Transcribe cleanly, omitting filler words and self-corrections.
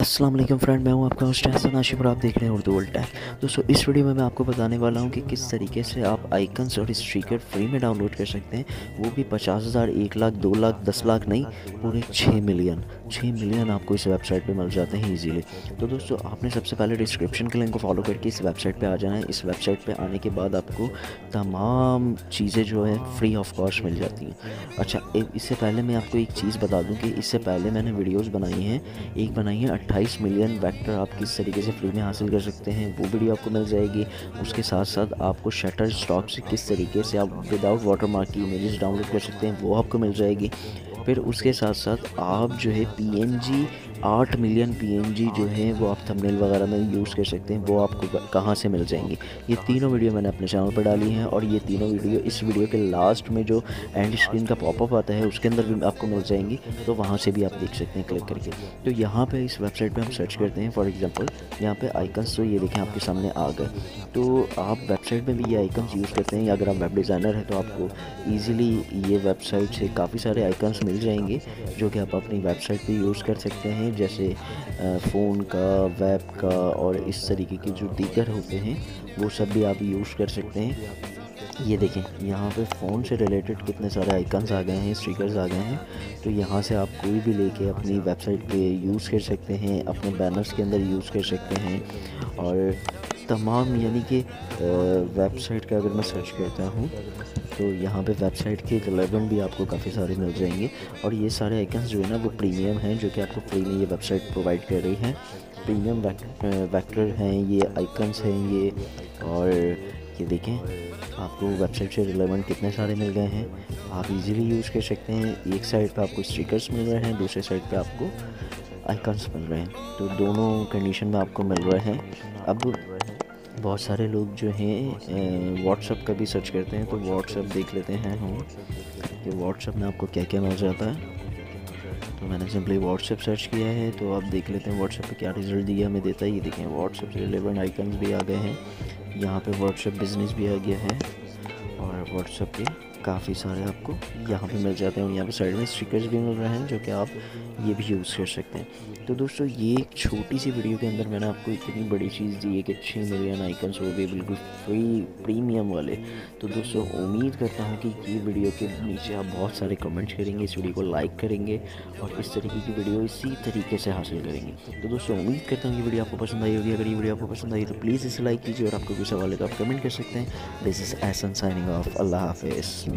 अस्सलाम वालेकुम फ्रेंड, मैं हूं आपका होस्ट हसन आशिम और आप देख रहे हैं उर्दू वर्ल्ड टैक। दोस्तों, इस वीडियो में मैं आपको बताने वाला हूं कि किस तरीके से आप आइकन्स और स्टिकर फ्री में डाउनलोड कर सकते हैं, वो भी 50,000, 1 लाख, 2 लाख, 10 लाख नहीं, पूरे 6 मिलियन आपको इस वेबसाइट पे मिल जाते हैं ईजीली। तो दोस्तों, आपने सबसे पहले डिस्क्रिप्शन के लिंक को फॉलो करके इस वेबसाइट पर आ जाना है। इस वेबसाइट पर आने के बाद आपको तमाम चीज़ें जो है फ्री ऑफ कॉस्ट मिल जाती हैं। अच्छा, इससे पहले मैं आपको एक चीज़ बता दूँ कि इससे पहले मैंने वीडियोज़ बनाई हैं। एक बनाई है 28 मिलियन वेक्टर आप किस तरीके से फ्री में हासिल कर सकते हैं, वो वीडियो आपको मिल जाएगी। उसके साथ साथ आपको शटर स्टॉक से किस तरीके से आप विदाउट वाटरमार्क की इमेजेस डाउनलोड कर सकते हैं, वो आपको मिल जाएगी। फिर उसके साथ साथ आप जो है पीएनजी 8 मिलियन पीएनजी जो है वो आप थंबनेल वगैरह में यूज़ कर सकते हैं, वो आपको कहाँ से मिल जाएंगे। ये तीनों वीडियो मैंने अपने चैनल पर डाली हैं और ये तीनों वीडियो इस वीडियो के लास्ट में जो एंड स्क्रीन का पॉपअप आता है उसके अंदर भी आपको मिल जाएंगी, तो वहाँ से भी आप देख सकते हैं क्लिक करके। तो यहाँ पे इस वेबसाइट पे हम सर्च करते हैं, फॉर एग्जांपल यहाँ पे आइकन्स, तो ये देखें आपके सामने आ गए। तो आप वेबसाइट में भी ये आइकन्स यूज़ करते हैं, या अगर आप वेब डिज़ाइनर हैं तो आपको ईज़िली ये वेबसाइट से काफ़ी सारे आइकन्स मिल जाएंगे जो कि आप अपनी वेबसाइट पे यूज़ कर सकते हैं, जैसे फ़ोन का, वेब का और इस तरीके के जो दीगर होते हैं वो सब भी आप यूज़ कर सकते हैं। ये देखें यहाँ पे फ़ोन से रिलेटेड कितने सारे आइकन्स आ गए हैं, स्टिकर्स आ गए हैं। तो यहाँ से आप कोई भी लेके अपनी वेबसाइट पे यूज़ कर सकते हैं, अपने बैनर्स के अंदर यूज़ कर सकते हैं। और तमाम यानी कि वेबसाइट का अगर मैं सर्च करता हूँ तो यहाँ पे वेबसाइट के रिलेवेंट भी आपको काफ़ी सारे मिल जाएंगे। और ये सारे आइकन्स जो है ना वो प्रीमियम हैं, जो कि आपको फ्री में ये वेबसाइट प्रोवाइड कर रही है। प्रीमियम वेक्टर हैं ये, आइकन्स हैं ये। और ये देखें आपको वेबसाइट से रिलेवेंट कितने सारे मिल गए हैं, आप इजीली यूज़ कर सकते हैं। एक साइड पे आपको स्टिकर्स मिल रहे हैं, दूसरे साइड पे आपको आइकन्स मिल रहे हैं, तो दोनों कंडीशन में आपको मिल रहे हैं। अब बहुत सारे लोग जो हैं व्हाट्सअप का भी सर्च करते हैं, तो व्हाट्सअप देख लेते हैं हम कि व्हाट्सअप में आपको क्या क्या मिल जाता है। तो मैंने सिंपली व्हाट्सएप सर्च किया है, तो आप देख लेते हैं व्हाट्सएप पे क्या रिज़ल्ट दिया हमें देता है। ये देखें व्हाट्सएप से रिलेवेंट आइकन्स भी आ गए हैं, यहाँ पे व्हाट्सएप बिजनेस भी आ गया है और व्हाट्सएप के काफ़ी सारे आपको यहाँ पे मिल जाते हैं। और यहाँ पे साइड में स्टिकर्स भी मिल रहे हैं जो कि आप ये भी यूज़ कर सकते हैं। तो दोस्तों, ये एक छोटी सी वीडियो के अंदर मैंने आपको इतनी बड़ी चीज़ दी है कि 6 मिलियन आइकन्स हो गए बिल्कुल फ्री प्रीमियम वाले। तो दोस्तों, उम्मीद करता हूँ कि ये वीडियो के नीचे आप बहुत सारे कमेंट्स करेंगे, इस वीडियो को लाइक करेंगे और इस तरीके की वीडियो इसी तरीके से हासिल करेंगे। तो दोस्तों, उम्मीद करता हूँ ये वीडियो आपको पसंद आई होगी। अगर ये वीडियो आपको पसंद आई तो प्लीज़ इसे लाइक कीजिए और आपको कोई सवाल है तो आप कमेंट कर सकते हैं। This is Ehsan signing off. अल्लाह हाफिज़।